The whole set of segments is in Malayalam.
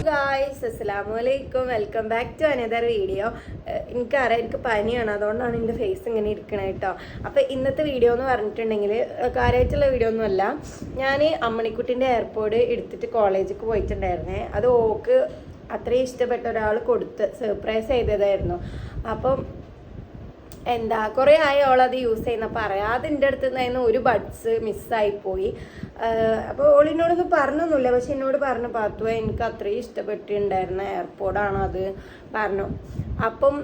ഗായ്സ് അസ്സലാമലൈക്കും, welcome back to another video. എനിക്കറിയാം എനിക്ക് പനിയാണ്, അതുകൊണ്ടാണ് എൻ്റെ ഫേസ് ഇങ്ങനെ ഇരിക്കണത് കേട്ടോ. അപ്പോൾ ഇന്നത്തെ വീഡിയോ എന്ന് പറഞ്ഞിട്ടുണ്ടെങ്കിൽ കാര്യമായിട്ടുള്ള വീഡിയോ ഒന്നുമല്ല. ഞാൻ അമ്മണിക്കുട്ടിൻ്റെ എയർപോർട്ട് എടുത്തിട്ട് കോളേജിലേക്ക് പോയിട്ടുണ്ടായിരുന്നേ. അത് ഓക്ക് അത്രയും ഇഷ്ടപ്പെട്ട ഒരാൾ കൊടുത്ത് സർപ്രൈസ് ചെയ്തതായിരുന്നു. അപ്പം എന്താ കുറേ ആയി ഓളത് യൂസ് ചെയ്യുന്ന പറയാതെ എൻ്റെ അടുത്ത് നിന്നായിരുന്നു ഒരു ബഡ്സ് മിസ്സായിപ്പോയി. അപ്പോൾ ഓളിനോടൊന്നും പറഞ്ഞൊന്നുമില്ല, പക്ഷെ എന്നോട് പറഞ്ഞു പാത്തു എനിക്ക് അത്രയും ഇഷ്ടപ്പെട്ടിട്ടുണ്ടായിരുന്ന എയർപോർട്ടാണ് അത് പറഞ്ഞു. അപ്പം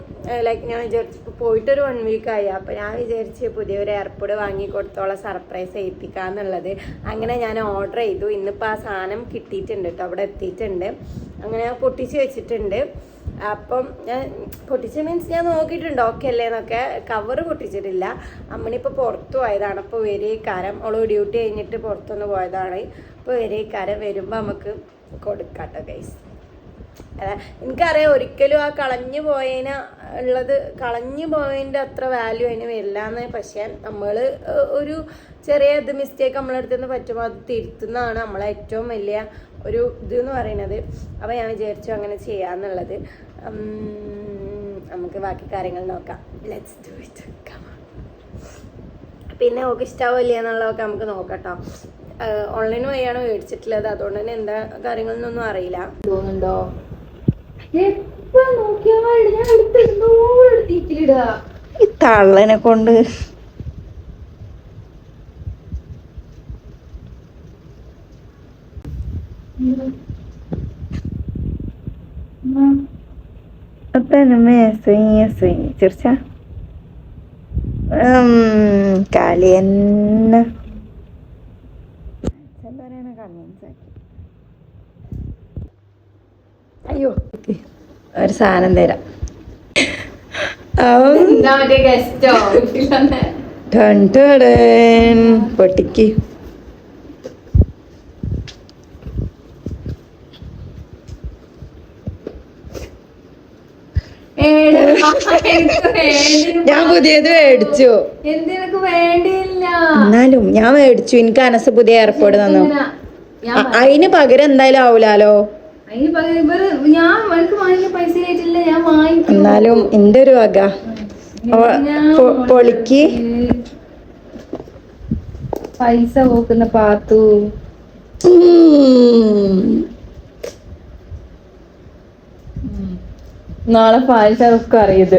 ലൈക്ക് ഞാൻ വിചാരിച്ചു പോയിട്ടൊരു 1 വീക്കായി. അപ്പോൾ ഞാൻ വിചാരിച്ച് പുതിയൊരു എയർപോർട്ട് വാങ്ങി കൊടുത്തോളം സർപ്രൈസ് ചെയ്യിപ്പിക്കാന്നുള്ളത്. അങ്ങനെ ഞാൻ ഓർഡർ ചെയ്തു. ഇന്നിപ്പോൾ ആ സാധനം കിട്ടിയിട്ടുണ്ട് കേട്ടോ, അവിടെ എത്തിയിട്ടുണ്ട്. അങ്ങനെ ഞാൻ പൊട്ടിച്ച് വെച്ചിട്ടുണ്ട്. അപ്പം ഞാൻ പൊട്ടിച്ച മീൻസ് ഞാൻ നോക്കിയിട്ടുണ്ട് ഓക്കെ അല്ലേ എന്നൊക്കെ. കവറ് പൊട്ടിച്ചിട്ടില്ല. അമ്മണിപ്പോൾ പുറത്തു പോയതാണ്. അപ്പോൾ വരേക്കാരം ഓള് ഡ്യൂട്ടി കഴിഞ്ഞിട്ട് പുറത്തുനിന്ന് പോയതാണ്. അപ്പോൾ വരേക്കാരം വരുമ്പോൾ നമുക്ക് കൊടുക്കാട്ടോ ഗൈസ്. എനിക്കറിയാം ഒരിക്കലും ആ കളഞ്ഞു പോയതിൻ്റെ അത്ര വാല്യൂ അതിന് വരില്ല എന്ന്. പക്ഷേ നമ്മൾ ഒരു ചെറിയ മിസ്റ്റേക്ക് നമ്മളടുത്ത് നിന്ന് പറ്റുമ്പോൾ അത് തിരുത്തുന്നതാണ് നമ്മളെ ഏറ്റവും വലിയ ഒരു ഇതെന്ന് പറയുന്നത്. അപ്പോൾ ഞാൻ വിചാരിച്ചു അങ്ങനെ ചെയ്യാന്നുള്ളത്. നമുക്ക് ബാക്കി കാര്യങ്ങൾ നോക്കാം. Let's do it. പിന്നെ ഓക്ക് ഇഷ്ടാവില്ല എന്നുള്ളതൊക്കെ നമുക്ക് നോക്കട്ടോ. ഓൺലൈൻ വഴിയാണ് മേടിച്ചിട്ടുള്ളത്, അതുകൊണ്ട് തന്നെ എന്താ കാര്യങ്ങളൊന്നും അറിയില്ല. തോന്നുന്നുണ്ടോ? ഈ തള്ളനെ കൊണ്ട് ചിർച്ച കളിയെന്ന അയ്യോ ഒരു സാധനം തരാം. പൊട്ടിക്ക്. ഞാൻ പുതിയത് മേടിച്ചു. എന്നാലും ഞാൻ മേടിച്ചു. എനിക്ക് അനസ് പുതിയ എയർപോർട്ട് തന്നു. അതിന് പകരം എന്തായാലും ആവൂലോ. എന്നാലും എന്റെ ഒരു വക പൊളിക്ക് പൈസ പോക്കുന്ന പാത്തു. നാളെ പാലിച്ചതൊക്കെ അറിയത്.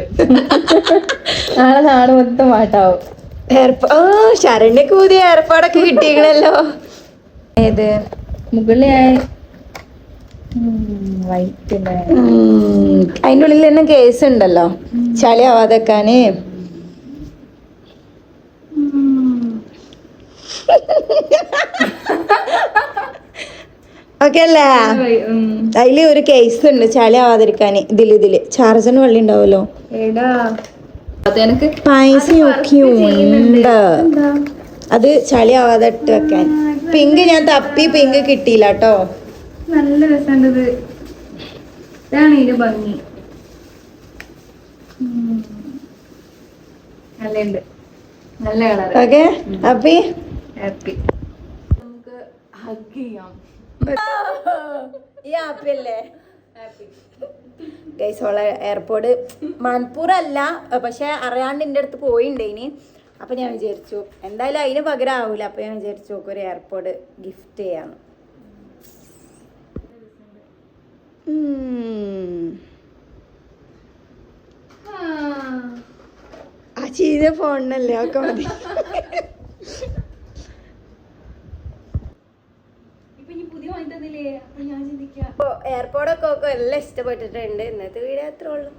നാളെ നാട് മൊത്തം മാട്ടാവും. ശരണ്യക്ക് പുതിയ ഏർപ്പാടൊക്കെ കിട്ടിയിക്കണല്ലോ. ഏത് മുകളിലായി വൈറ്റ് അതിൻ്റെ ഉള്ളിൽ തന്നെ കേസ് ഉണ്ടല്ലോ ചളി ആവാതെക്കാന്. ഓക്കെ അല്ലേ? അതില് ഒരു കേസ് ഉണ്ട് ചളി ആവാതിരിക്കാന്. ഇതില് ചാർജറിന് വെള്ളി ഉണ്ടാവല്ലോ. പൈസ ഒക്കെ ഉണ്ട്, അത് ചളി ആവാതെ ഇട്ട് വെക്കാൻ. പിങ്ക് ഞാൻ തപ്പി പിങ്ക് കിട്ടിയില്ല കേട്ടോ. നല്ല രസമുണ്ട്. ഇതാണ് ഇതിന്റെ ഭംഗി. നല്ലുണ്ട്, നല്ല കളർ. Okay happy happy. നമുക്ക് ഹഗ് ചെയ്യാം. ഈ ഹാപ്പി അല്ലേ? ഗൈസ് ഓളെ എയർപോർട്ട് മൺപൂറല്ല, പക്ഷെ അറിയാണ്ട് എൻ്റെ അടുത്ത് പോയിണ്ടേനി. അപ്പൊ ഞാൻ വിചാരിച്ചു എന്തായാലും അതിന് പകരം ആവൂല. അപ്പൊ ഞാൻ വിചാരിച്ചു ഒരു എയർപോർട്ട് ഗിഫ്റ്റ് ചെയ്യാന്ന്. ആ ചീന ഫോണിനല്ലേ ഒക്കെ മതി. എയർപോർട്ടൊക്കെ എല്ലാം ഇഷ്ടപ്പെട്ടിട്ടുണ്ട്. ഇന്നത്തെ വീഡിയോ അത്രേ ഉള്ളൂ.